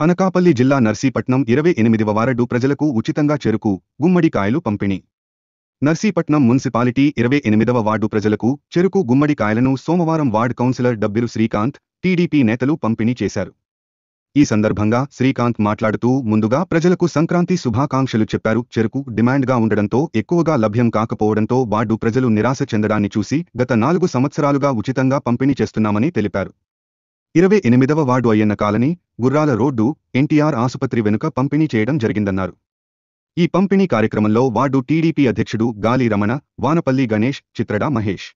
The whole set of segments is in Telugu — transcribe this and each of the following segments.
అనకాపల్లి జిల్లా నర్సీపట్నం 28వ వార్డు ప్రజలకు ఉచితంగా చెరుకు, గుమ్మడికాయలు పంపిణీ. నర్సీపట్నం మున్సిపాలిటీ 28వ వార్డు ప్రజలకు చెరుకు, గుమ్మడికాయలను సోమవారం వార్డ్ కౌన్సిలర్ డబ్బిరు శ్రీకాంత్, టీడీపీ నేతలు పంపిణీ చేశారు. ఈ సందర్భంగా శ్రీకాంత్ మాట్లాడుతూ ముందుగా ప్రజలకు సంక్రాంతి శుభాకాంక్షలు చెప్పారు. చెరుకు డిమాండ్గా ఉండడంతో ఎక్కువగా లభ్యం కాకపోవడంతో వార్డు ప్రజలు నిరాశ చెందడాన్ని చూసి గత 4 సంవత్సరాలుగా ఉచితంగా పంపిణీ చేస్తున్నామని తెలిపారు. 28వ వార్డు అయ్యన్న కాలనీ, గుర్రాల రోడ్డు, ఎన్టీఆర్ ఆసుపత్రి వెనుక పంపిణీ చేయడం జరిగిందన్నారు. ఈ పంపిణీ కార్యక్రమంలో వార్డు టీడీపీ అధ్యక్షుడు గాలి రమణ, వానపల్లి గణేష్, చిత్రడా మహేష్.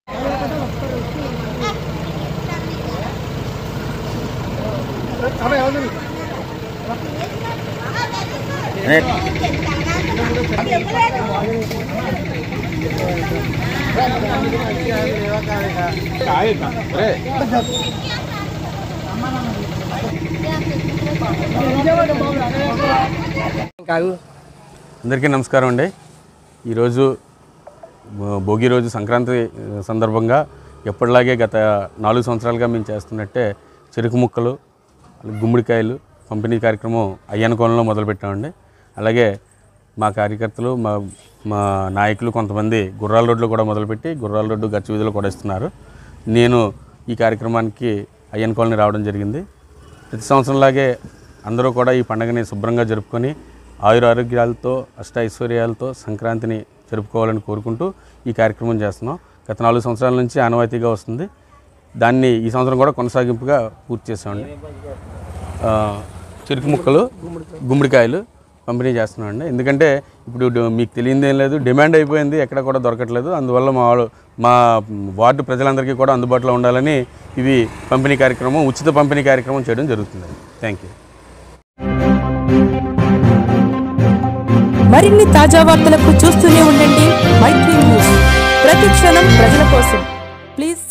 అందరికీ నమస్కారం అండి. ఈరోజు భోగి రోజు సంక్రాంతి సందర్భంగా ఎప్పటిలాగే గత 4 సంవత్సరాలుగా మేము చేస్తున్నట్టే చెరుకు ముక్కలు, గుమ్మడికాయలు పంపిణీ కార్యక్రమం అయ్యన్న కోలంలో మొదలుపెట్టామండి. అలాగే మా కార్యకర్తలు, మా నాయకులు కొంతమంది గుర్రాల రోడ్లో కూడా మొదలుపెట్టి గుర్రాల రోడ్డు గచ్చు వీధిలో కూడా ఇస్తున్నారు. నేను ఈ కార్యక్రమానికి అయ్యన్న కోలని రావడం జరిగింది. ప్రతి సంవత్సరంలాగే అందరూ కూడా ఈ పండుగని శుభ్రంగా జరుపుకొని ఆయురారోగ్యాలతో, అష్టైశ్వర్యాలతో సంక్రాంతిని జరుపుకోవాలని కోరుకుంటూ ఈ కార్యక్రమం చేస్తున్నాం. గత 4 సంవత్సరాల నుంచి ఆనవాయితీగా వస్తుంది. దాన్ని ఈ సంవత్సరం కూడా కొనసాగింపుగా పూర్తి చేసామండి. చెరుకు ముక్కలు, గుమ్మడికాయలు పంపిణీ చేస్తున్నామండి. ఎందుకంటే ఇప్పుడు మీకు తెలియదు ఏం లేదు, డిమాండ్ అయిపోయింది, ఎక్కడ కూడా దొరకట్లేదు. అందువల్ల మా వార్డు ప్రజలందరికీ కూడా అందుబాటులో ఉండాలని ఇవి పంపిణీ కార్యక్రమం, ఉచిత పంపిణీ కార్యక్రమం చేయడం జరుగుతుందండి. Thank you. మరిన్ని తాజా వార్తలకు చూస్తూనే ఉండండి మైత్రి న్యూస్. ప్రతి క్షణం ప్రజల కోసం. ప్లీజ్